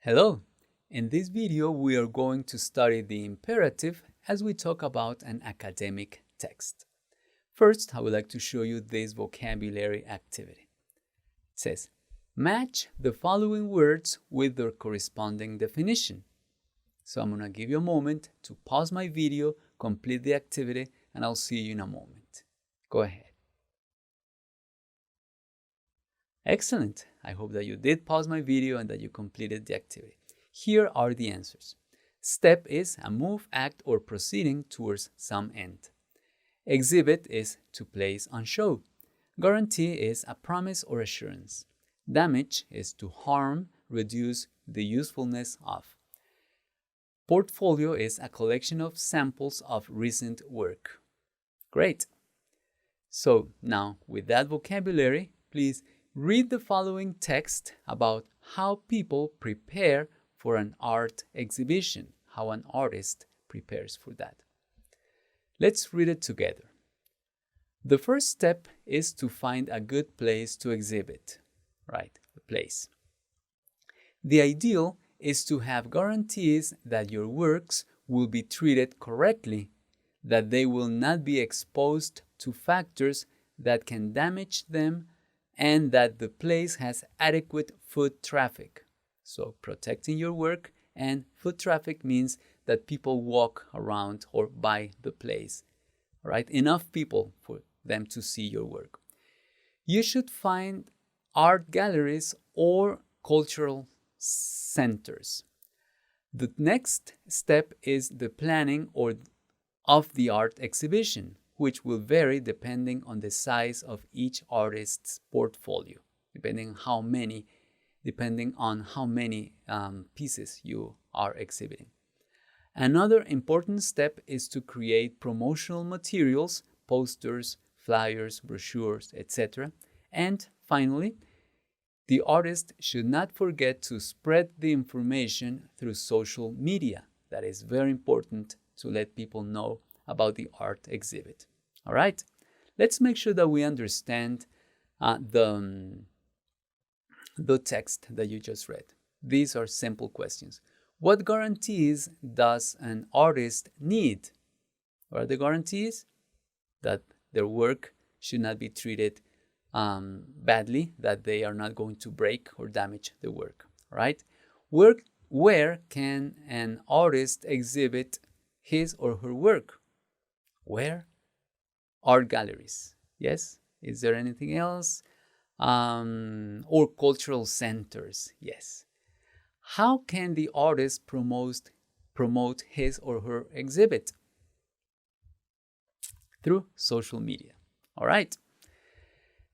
Hello! In this video, we are going to study the imperative as we talk about an academic text. First, I would like to show you this vocabulary activity. It says, match the following words with their corresponding definition. So I'm going to give you a moment to pause my video, complete the activity, and I'll see you in a moment. Go ahead. Excellent. I hope that you did pause my video and that you completed the activity. Here are the answers. Step is a move, act, or proceeding towards some end. Exhibit is to place on show. Guarantee is a promise or assurance. Damage is to harm, reduce the usefulness of. Portfolio is a collection of samples of recent work. Great. So now with that vocabulary, please read the following text about how people prepare for an art exhibition, how an artist prepares for that. Let's read it together. The first step is to find a good place to exhibit, right? The place. The ideal is to have guarantees that your works will be treated correctly, that they will not be exposed to factors that can damage them, and that the place has adequate foot traffic. So protecting your work, and foot traffic means that people walk around or by the place, right? Enough people for them to see your work. You should find art galleries or cultural centers. The next step is the planning of the art exhibition, which will vary depending on the size of each artist's portfolio, depending on how many pieces you are exhibiting. Another important step is to create promotional materials, posters, flyers, brochures, etc. And finally, the artist should not forget to spread the information through social media. That is very important to let people know about the art exhibit. All right, let's make sure that we understand the text that you just read. These are simple questions. What guarantees does an artist need? What are the guarantees? That their work should not be treated badly, that they are not going to break or damage the work, right? Where can an artist exhibit his or her work? Where? Art galleries. Yes? Is there anything else? Or cultural centers. Yes. How can the artist promote his or her exhibit? Through social media. All right.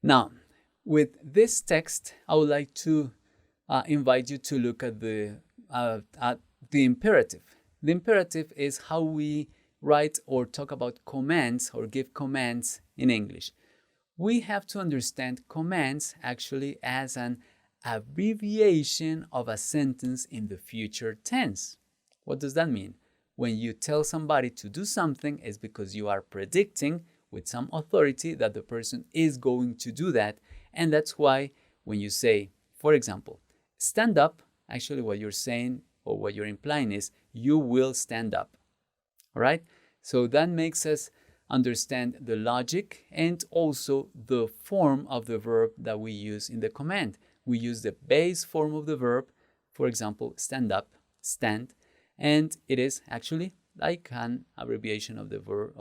Now, with this text, I would like to invite you to look at the imperative. The imperative is how we write or talk about commands or give commands in English. We have to understand commands actually as an abbreviation of a sentence in the future tense. What does that mean? When you tell somebody to do something, it's because you are predicting with some authority that the person is going to do that. And that's why when you say, for example, stand up, actually what you're saying or what you're implying is you will stand up. All right? So that makes us understand the logic and also the form of the verb that we use in the command. We use the base form of the verb, for example, stand up, stand, and it is actually like an abbreviation of the verb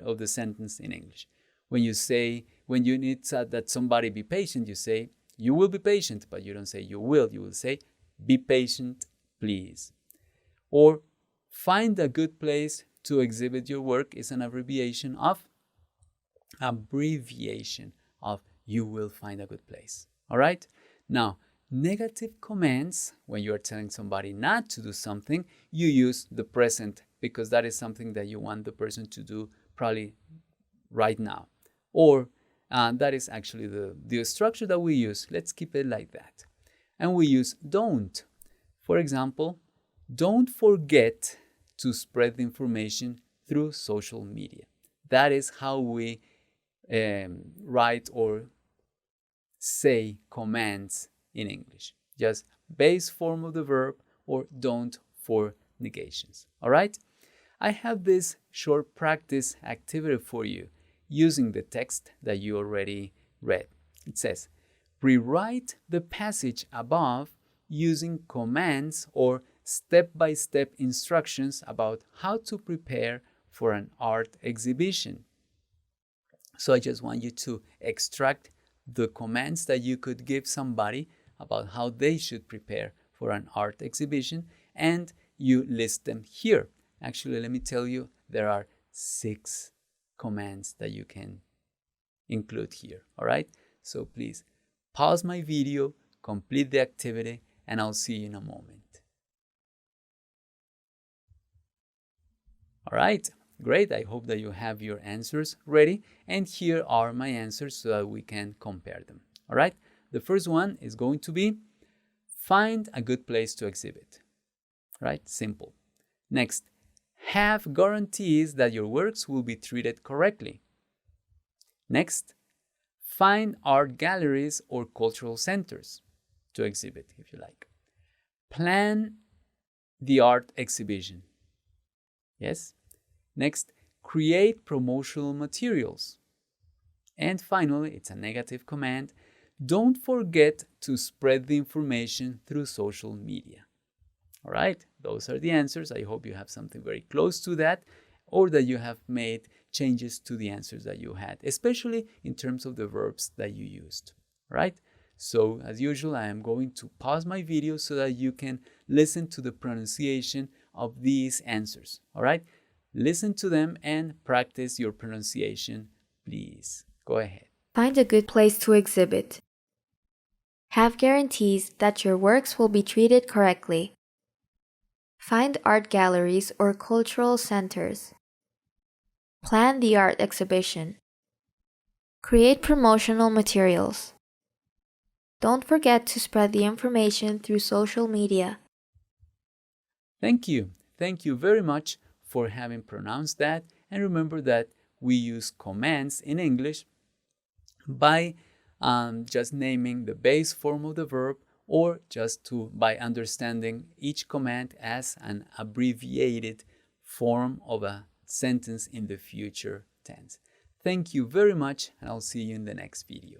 of the sentence in English. When you need that somebody be patient, you say you will be patient, but you don't say you will say be patient, please. Or find a good place to exhibit your work is an abbreviation of you will find a good place. All right? Now, negative commands, when you are telling somebody not to do something, you use the present because that is something that you want the person to do probably right now. Or that is actually the structure that we use. Let's keep it like that. And we use don't. For example, don't forget to spread the information through social media. That is how we write or say commands in English. Just base form of the verb or don't for negations. All right? I have this short practice activity for you using the text that you already read. It says, rewrite the passage above using commands or step-by-step instructions about how to prepare for an art exhibition. So I just want you to extract the commands that you could give somebody about how they should prepare for an art exhibition, and you list them here. Actually, let me tell you, there are 6 commands that you can include here, all right? So please pause my video, complete the activity, and I'll see you in a moment. All right, great. I hope that you have your answers ready, and here are my answers so that we can compare them. All right, the first one is going to be find a good place to exhibit. Right, simple. Next, have guarantees that your works will be treated correctly. Next, find art galleries or cultural centers to exhibit, if you like. Plan the art exhibition. Yes. Next, create promotional materials. And finally, it's a negative command. Don't forget to spread the information through social media. All right, those are the answers. I hope you have something very close to that, or that you have made changes to the answers that you had, especially in terms of the verbs that you used. All right, so as usual, I am going to pause my video so that you can listen to the pronunciation of these answers. All right, listen to them and practice your pronunciation, please. Go ahead. Find a good place to exhibit. Have guarantees that your works will be treated correctly. Find art galleries or cultural centers. Plan the art exhibition. Create promotional materials. Don't forget to spread the information through social media. Thank you. Thank you very much for having pronounced that. And remember that we use commands in English by just naming the base form of the verb, or just by understanding each command as an abbreviated form of a sentence in the future tense. Thank you very much, and I'll see you in the next video.